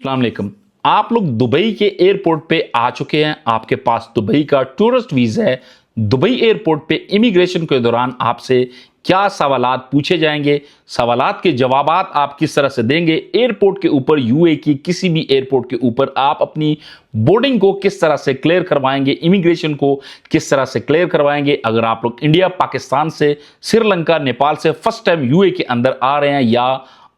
अस्सलाम वालेकुम। आप लोग दुबई के एयरपोर्ट पे आ चुके हैं, आपके पास दुबई का टूरिस्ट वीजा है। दुबई एयरपोर्ट पे इमिग्रेशन के दौरान आपसे क्या सवालात पूछे जाएंगे, सवालात के जवाबात आप किस तरह से देंगे, एयरपोर्ट के ऊपर यूए की किसी भी एयरपोर्ट के ऊपर आप अपनी बोर्डिंग को किस तरह से क्लियर करवाएंगे, इमिग्रेशन को किस तरह से क्लियर करवाएंगे। अगर आप लोग इंडिया, पाकिस्तान से, श्रीलंका, नेपाल से फर्स्ट टाइम यूए के अंदर आ रहे हैं या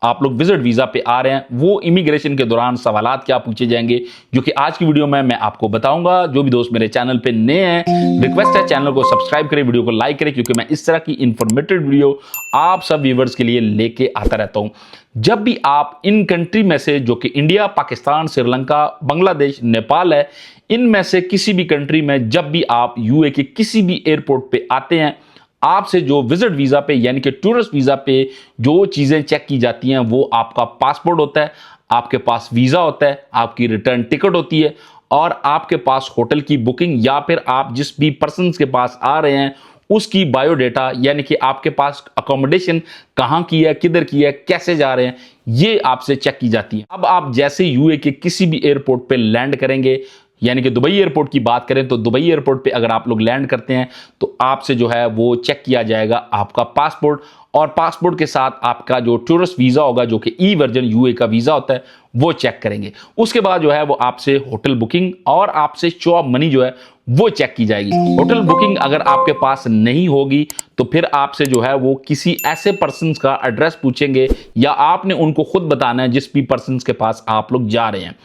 आप लोग विजिट वीजा पे आ रहे हैं, वो इमिग्रेशन के दौरान सवालात क्या पूछे जाएंगे, जो कि आज की वीडियो में मैं आपको बताऊंगा। जो भी दोस्त मेरे चैनल पे नए हैं, रिक्वेस्ट है चैनल को सब्सक्राइब करें, वीडियो को लाइक करें, क्योंकि मैं इस तरह की इंफॉर्मेटिव वीडियो आप सब व्यूवर्स के लिए लेके आता रहता हूं। जब भी आप इन कंट्री में से, जो कि इंडिया, पाकिस्तान, श्रीलंका, बांग्लादेश, नेपाल है, इनमें से किसी भी कंट्री में जब भी आप यूए के किसी भी एयरपोर्ट पे आते हैं, आपसे जो विजिट वीजा पे यानी कि टूरिस्ट वीजा पे जो चीजें चेक की जाती हैं, वो आपका पासपोर्ट होता है, आपके पास वीजा होता है, आपकी रिटर्न टिकट होती है, और आपके पास होटल की बुकिंग या फिर आप जिस भी पर्सन के पास आ रहे हैं उसकी बायोडेटा, यानी कि आपके पास अकोमोडेशन कहाँ की है, किधर की है, कैसे जा रहे हैं, ये आपसे चेक की जाती है। अब आप जैसे यूए के किसी भी एयरपोर्ट पे लैंड करेंगे, यानी कि दुबई एयरपोर्ट की बात करें तो दुबई एयरपोर्ट पे अगर आप लोग लैंड करते हैं तो आपसे जो है वो चेक किया जाएगा आपका पासपोर्ट, और पासपोर्ट के साथ आपका जो टूरिस्ट वीजा होगा, जो कि ई वर्जन यूए का वीजा होता है, वो चेक करेंगे। उसके बाद जो है वो आपसे होटल बुकिंग और आपसे शो ऑफ मनी जो है वो चेक की जाएगी। होटल बुकिंग अगर आपके पास नहीं होगी तो फिर आपसे जो है वो किसी ऐसे पर्सन का एड्रेस पूछेंगे, या आपने उनको खुद बताना है जिस भी पर्सन के पास आप लोग जा रहे हैं।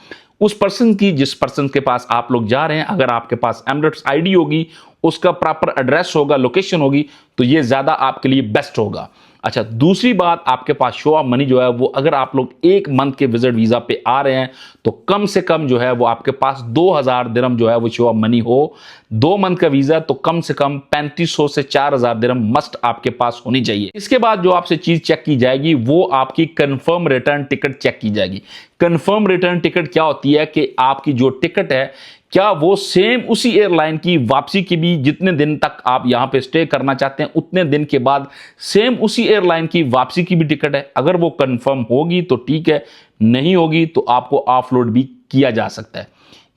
उस पर्सन की, जिस पर्सन के पास आप लोग जा रहे हैं, अगर आपके पास एमिरेट्स आईडी होगी, उसका प्रॉपर एड्रेस होगा, लोकेशन होगी, तो ये ज्यादा आपके लिए बेस्ट होगा। अच्छा, दूसरी बात, आपके पास शो ऑफ मनी जो है वो, अगर आप लोग 1 मंथ के विजिट वीजा पे आ रहे हैं तो कम से कम जो है वो आपके पास 2000 दिरहम जो है वो शो ऑफ मनी हो। 2 मंथ का वीजा तो कम से कम 3500 से 4000 दिरहम मस्ट आपके पास होनी चाहिए। इसके बाद जो आपसे चीज चेक की जाएगी वो आपकी कंफर्म रिटर्न टिकट चेक की जाएगी। कंफर्म रिटर्न टिकट क्या होती है कि आपकी जो टिकट है, क्या वो सेम उसी एयरलाइन की वापसी की भी, जितने दिन तक आप यहां पे स्टे करना चाहते हैं उतने दिन के बाद सेम उसी एयरलाइन की वापसी की भी टिकट है। अगर वो कंफर्म होगी तो ठीक है, नहीं होगी तो आपको ऑफलोड भी किया जा सकता है।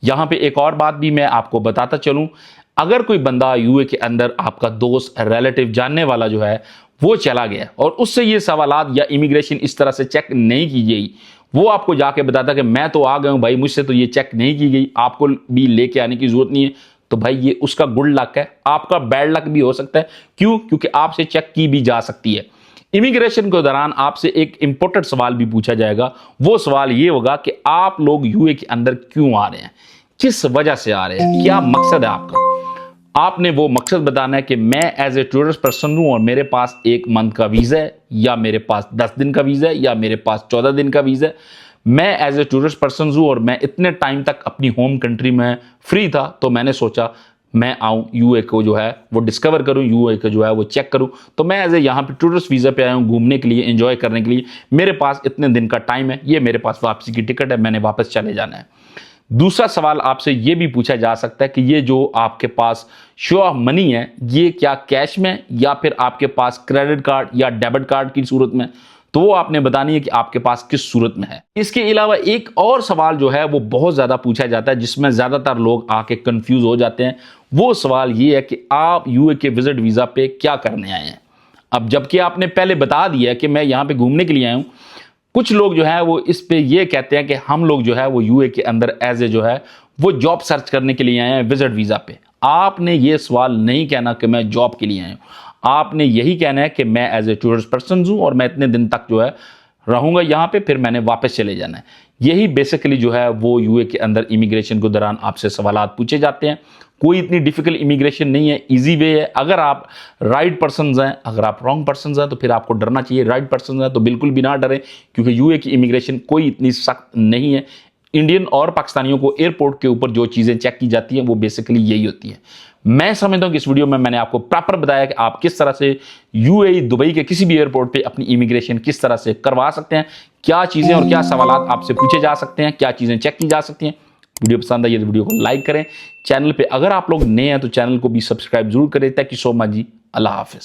यहां पे एक और बात भी मैं आपको बताता चलूं, अगर कोई बंदा यूए के अंदर, आपका दोस्त, रिलेटिव, जानने वाला जो है वो चला गया और उससे ये सवालात या इमिग्रेशन इस तरह से चेक नहीं की गई, वो आपको जाके बताता कि मैं तो आ गया हूं भाई, मुझसे तो ये चेक नहीं की गई, आपको भी लेके आने की जरूरत नहीं है, तो भाई ये उसका गुड लक है, आपका बैड लक भी हो सकता है। क्यों? क्योंकि आपसे चेक की भी जा सकती है। इमिग्रेशन के दौरान आपसे एक इंपॉर्टेंट सवाल भी पूछा जाएगा। वो सवाल ये होगा कि आप लोग यूए के अंदर क्यों आ रहे हैं, किस वजह से आ रहे हैं, क्या मकसद है आपका। आपने वो मकसद बताना है कि मैं एज ए टूरिस्ट पर्सन हूं और मेरे पास 1 मंथ का वीजा है, या मेरे पास 10 दिन का वीजा है, या मेरे पास 14 दिन का वीजा है। मैं एज ए टूरिस्ट पर्सन हूं और मैं इतने टाइम तक अपनी होम कंट्री में फ्री था, तो मैंने सोचा मैं आऊं यूए को जो है वो डिस्कवर करूं, यूए को जो है वो चेक करूं। तो मैं एज ए यहाँ पे टूरिस्ट वीजा पे आया हूं घूमने के लिए, एंजॉय करने के लिए। मेरे पास इतने दिन का टाइम है, ये मेरे पास वापसी की टिकट है, मैंने वापस चले जाना है। दूसरा सवाल आपसे यह भी पूछा जा सकता है कि ये जो आपके पास शो ऑफ मनी है, ये क्या कैश में या फिर आपके पास क्रेडिट कार्ड या डेबिट कार्ड की सूरत में, तो वो आपने बतानी है कि आपके पास किस सूरत में है। इसके अलावा एक और सवाल जो है वो बहुत ज्यादा पूछा जाता है, जिसमें ज्यादातर लोग आके कंफ्यूज हो जाते हैं। वो सवाल ये है कि आप यूए के विजिट वीजा पे क्या करने आए हैं। अब जबकि आपने पहले बता दिया कि मैं यहां पे घूमने के लिए आया हूं, कुछ लोग जो है वो इस पे ये कहते हैं कि हम लोग जो है वो यूए के अंदर एज ए जो है वो जॉब सर्च करने के लिए आए हैं विजिट वीजा पे। आपने ये सवाल नहीं कहना कि मैं जॉब के लिए आया हूं, आपने यही कहना है कि मैं एज ए टूरिस्ट पर्सन हूं और मैं इतने दिन तक जो है रहूंगा यहां पे, फिर मैंने वापस चले जाना है। यही बेसिकली जो है वो यूए के अंदर इमिग्रेशन के दौरान आपसे सवालात पूछे जाते हैं। कोई इतनी डिफिकल्ट इमिग्रेशन नहीं है, इजी वे है। अगर आप राइट पर्सन हैं, अगर आप रॉन्ग पर्सन हैं तो फिर आपको डरना चाहिए। राइट पर्सन हैं तो बिल्कुल भी ना डरें, क्योंकि यूए की इमिग्रेशन कोई इतनी सख्त नहीं है। इंडियन और पाकिस्तानियों को एयरपोर्ट के ऊपर जो चीजें चेक की जाती हैं वो बेसिकली यही होती है। मैं समझता हूं कि इस वीडियो में मैंने आपको प्रॉपर बताया कि आप किस तरह से यूएई, दुबई के किसी भी एयरपोर्ट पे अपनी इमिग्रेशन किस तरह से करवा सकते हैं, क्या चीजें और क्या सवालात आपसे पूछे जा सकते हैं, क्या चीजें चेक की जा सकती हैं। वीडियो पसंद आई तो वीडियो को लाइक करें। चैनल पे अगर आप लोग नए हैं तो चैनल को भी सब्सक्राइब जरूर करें। थैंक यू सो मच जी। अल्लाह हाफिज।